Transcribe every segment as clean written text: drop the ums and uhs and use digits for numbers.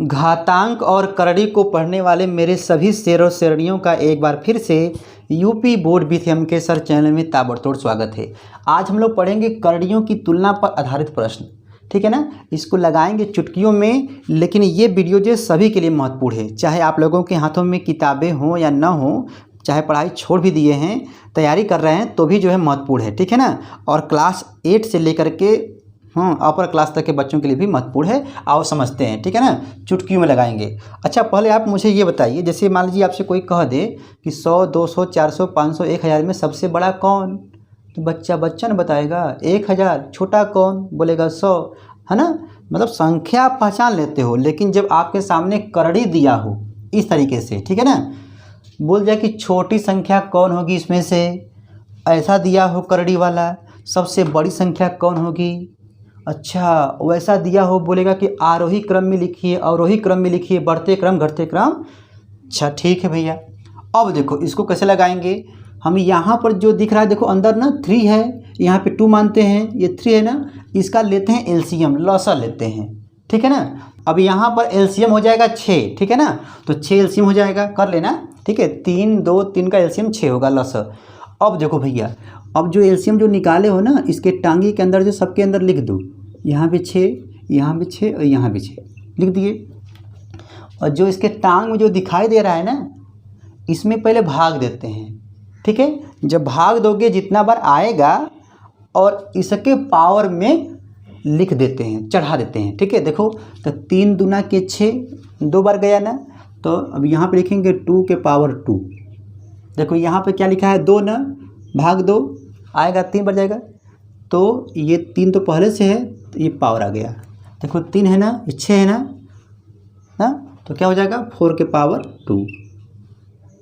घातांक और करड़ी को पढ़ने वाले मेरे सभी शेरों शेरनियों का एक बार फिर से UP board with MK sir channel में ताबड़तोड़ स्वागत है। आज हम लोग पढ़ेंगे करड़ियों की तुलना पर आधारित प्रश्न, ठीक है ना। इसको लगाएंगे चुटकियों में, लेकिन ये वीडियो जो सभी के लिए महत्वपूर्ण है, चाहे आप लोगों के हाथों में किताबें हों या ना हो, चाहे पढ़ाई छोड़ भी दिए हैं, तैयारी कर रहे हैं तो भी जो है महत्वपूर्ण है, ठीक है ना। और क्लास 8 से लेकर के अपर क्लास तक के बच्चों के लिए भी महत्वपूर्ण है। आओ समझते हैं, ठीक है ना। चुटकियों में लगाएंगे। अच्छा, पहले आप मुझे ये बताइए, जैसे मान लीजिए आपसे कोई कह दे कि 100, 200, 400, 500, 1000 में सबसे बड़ा कौन, तो बच्चा न बताएगा 1000। छोटा कौन, बोलेगा 100, है ना। मतलब संख्या आप पहचान लेते हो, लेकिन जब आपके सामने करड़ी दिया हो इस तरीके से, ठीक है ना, बोल जाए कि छोटी संख्या कौन होगी इसमें से, ऐसा दिया हो करड़ी वाला, सबसे बड़ी संख्या कौन होगी, अच्छा वैसा दिया हो, बोलेगा कि आरोही क्रम में लिखिए, अवरोही क्रम में लिखिए, बढ़ते क्रम घटते क्रम। अच्छा ठीक है भैया। अब देखो इसको कैसे लगाएंगे। हम यहाँ पर जो दिख रहा है, देखो अंदर ना 3 है, यहाँ पे 2 मानते हैं, ये 3 है ना, इसका लेते हैं एलसीएम, लॉसा लेते हैं, ठीक है ना। अब यहाँ पर एलसीएम हो जाएगा 6, ठीक है ना, तो 6 एलसीएम हो जाएगा, कर लेना, ठीक है। 3, 2, 3 का एलसीएम 6 होगा, लॉसा। अब देखो भैया, अब जो एलसीएम जो निकाले हो ना, इसके टांगी के अंदर जो सबके अंदर लिख दो, यहाँ पे 6, यहाँ पे 6 और यहाँ पे 6 लिख दिए। और जो इसके टांग में जो दिखाई दे रहा है ना, इसमें पहले भाग देते हैं, ठीक है। जब भाग दोगे जितना बार आएगा, और इसके पावर में लिख देते हैं, चढ़ा देते हैं, ठीक है। देखो तो 3 दूना के 6, 2 बार गया ना, तो अब यहाँ पे लिखेंगे 2 के पावर 2। देखो यहाँ पे क्या लिखा है, 2 ना, भाग 2 आएगा, 3 बार जाएगा, तो ये 3 तो पहले से है, तो ये पावर आ गया। देखो 3 है ना, ये 6 है ना, तो क्या हो जाएगा 4 के पावर 2।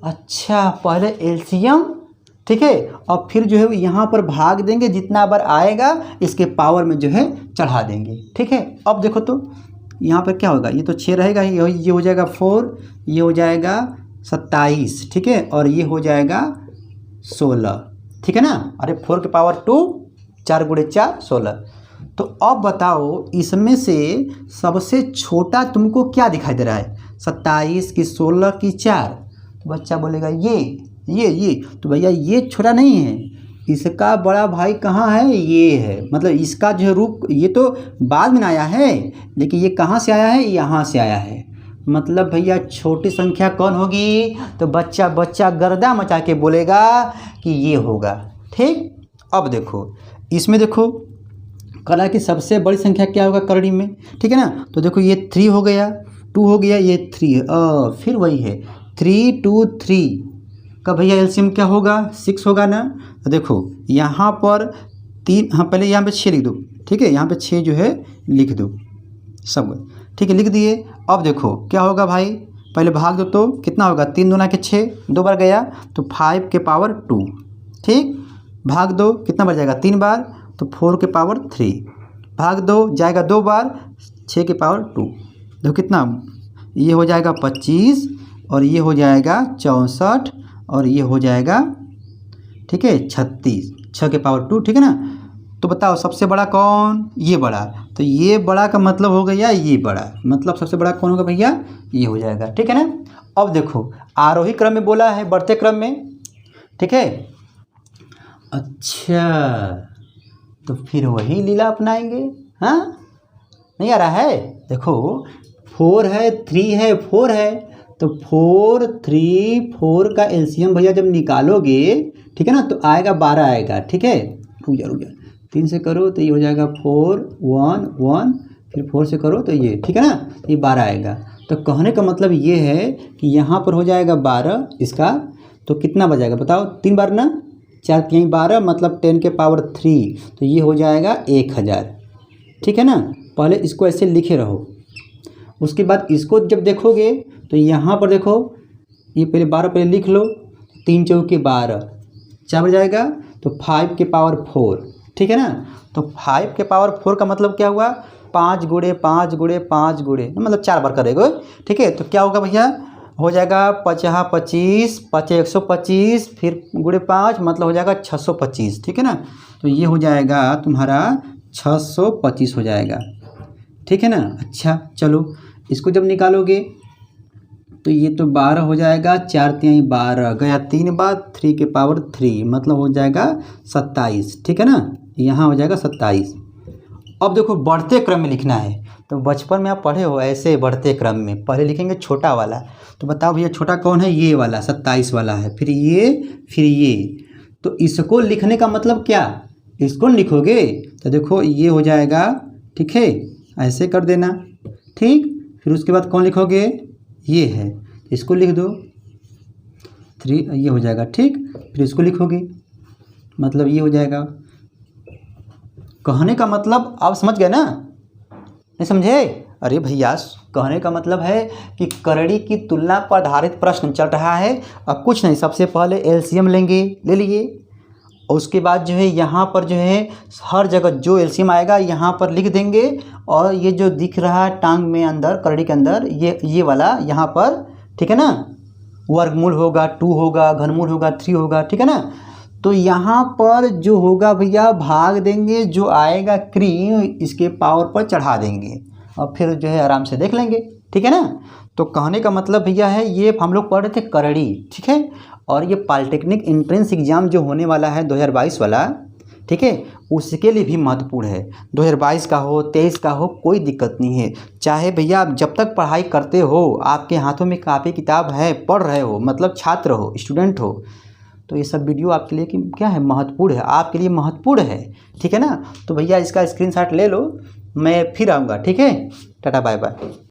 अच्छा, पहले एलसीएम, ठीक है, और फिर जो है यहाँ पर भाग देंगे, जितना बार आएगा इसके पावर में जो है चढ़ा देंगे, ठीक है। अब देखो तो यहाँ पर क्या होगा, ये तो 6 रहेगा, ये हो जाएगा 4, ये हो जाएगा 27, ठीक है, और ये हो जाएगा 16, ठीक है ना। अरे 4 के पावर 2, 4 गुणे 4 16। तो अब बताओ इसमें से सबसे छोटा तुमको क्या दिखाई दे रहा है, 27 की 16 की 4। तो बच्चा बोलेगा ये, तो भैया ये छोटा नहीं है, इसका बड़ा भाई कहाँ है, ये है। मतलब इसका जो है रूप, ये तो बाद में आया है, लेकिन ये कहाँ से आया है, यहाँ से आया है। मतलब भैया छोटी संख्या कौन होगी, तो बच्चा गर्दा मचा के बोलेगा कि ये होगा, ठीक। अब देखो इसमें, देखो कला की सबसे बड़ी संख्या क्या होगा करड़ी में, ठीक है ना। तो देखो ये 3 हो गया, 2 हो गया, ये 3 है, फिर वही है 3, 2, 3 का भैया एलसीएम क्या होगा, 6 होगा ना। तो देखो यहाँ पर 3, हाँ पहले यहाँ पे 6 लिख दो, ठीक है, यहाँ पे 6 जो है लिख दो सब, ठीक है, लिख दिए। अब देखो क्या होगा भाई, पहले भाग दो तो कितना होगा, 3 दूना के 6, 2 बार गया तो 5 के पावर 2, ठीक। भाग दो कितना बार जाएगा, 3 बार, तो 4 के पावर 3, भाग दो जाएगा 2 बार, 6 के पावर 2। देखो कितना, ये हो जाएगा 25, और ये हो जाएगा 64, और ये हो जाएगा, ठीक है, 36, 6 के पावर 2, ठीक है ना। तो बताओ सबसे बड़ा कौन, ये बड़ा, तो ये बड़ा का मतलब हो गया ये बड़ा, मतलब सबसे बड़ा कौन होगा भैया, ये हो जाएगा, ठीक है ना। अब देखो आरोही क्रम में बोला है, बढ़ते क्रम में, ठीक है। अच्छा, तो फिर वही लीला अपनाएंगे, हाँ, नहीं आ रहा है। देखो 4 है, 3 है, 4 है, तो 4, 3, 4 का एलसीएम भैया जब निकालोगे, ठीक है ना, तो आएगा 12 आएगा, ठीक है। रुक जा 3 से करो तो ये हो जाएगा 4, 1, 1, फिर 4 से करो तो ये, ठीक है ना, तो ये 12 आएगा। तो कहने का मतलब ये है कि यहाँ पर हो जाएगा 12 इसका, तो कितना बजाएगा बताओ, 3 बार ना, 4 3 12, मतलब 10 के पावर 3, तो ये हो जाएगा 1000, ठीक है ना। पहले इसको ऐसे लिखे रहो, उसके बाद इसको जब देखोगे तो यहाँ पर देखो, ये पहले 12 पहले लिख लो, 3 चौके 12, 4 बार जाएगा तो 5 के पावर 4, ठीक है ना। तो 5 के पावर 4 का मतलब क्या हुआ, 5 गुणे 5 गुणे 5 गुणे, मतलब 4 बार करेगा, ठीक है। तो क्या होगा भैया, हो जाएगा 50 25, 5 125, फिर गुणे 5 मतलब हो जाएगा 625, ठीक है ना। तो ये हो जाएगा तुम्हारा 625 हो जाएगा, ठीक है ना। अच्छा चलो इसको जब निकालोगे तो ये तो 12 हो जाएगा, 4 तिहाई 12 गया 3 बार, 3 के पावर 3 मतलब हो जाएगा 27, ठीक है ना। यहाँ हो जाएगा 27। अब देखो बढ़ते क्रम में लिखना है, तो बचपन में आप पढ़े हो ऐसे बढ़ते क्रम में, पहले लिखेंगे छोटा वाला। तो बताओ भैया छोटा कौन है, ये वाला 27 वाला है, फिर ये। तो इसको लिखने का मतलब क्या, इसको लिखोगे तो देखो ये हो जाएगा, ठीक है, ऐसे कर देना, ठीक। फिर उसके बाद कौन लिखोगे, ये है, इसको लिख दो 3, ये हो जाएगा, ठीक। फिर इसको लिखोगे मतलब ये हो जाएगा। कहने का मतलब आप समझ गए ना, नहीं समझे? अरे भैया कहने का मतलब है कि करड़ी की तुलना पर आधारित प्रश्न चल रहा है। अब कुछ नहीं, सबसे पहले एलसीएम लेंगे, ले लिए, और उसके बाद जो है यहाँ पर जो है हर जगह जो एलसीएम आएगा यहाँ पर लिख देंगे। और ये जो दिख रहा है टांग में अंदर, करड़ी के अंदर, ये वाला यहाँ पर, ठीक है ना, वर्गमूल होगा 2 होगा, घनमूल होगा 3 होगा, ठीक है ना। तो यहाँ पर जो होगा भैया भाग देंगे, जो आएगा क्रीम इसके पावर पर चढ़ा देंगे और फिर जो है आराम से देख लेंगे, ठीक है ना। तो कहने का मतलब भैया है ये हम लोग पढ़ रहे थे करड़ी, ठीक है। और ये पॉलिटेक्निक एंट्रेंस एग्ज़ाम जो होने वाला है 2022 वाला, ठीक है, उसके लिए भी महत्वपूर्ण है। 2022 का हो 23 का हो कोई दिक्कत नहीं है। चाहे भैया आप जब तक पढ़ाई करते हो, आपके हाथों में कापी किताब है, पढ़ रहे हो, मतलब छात्र हो, स्टूडेंट हो, तो ये सब वीडियो आपके लिए क्या है, महत्वपूर्ण है, आपके लिए महत्वपूर्ण है, ठीक है ना। तो भैया इसका स्क्रीनशॉट ले लो, मैं फिर आऊँगा, ठीक है। Tata bye bye.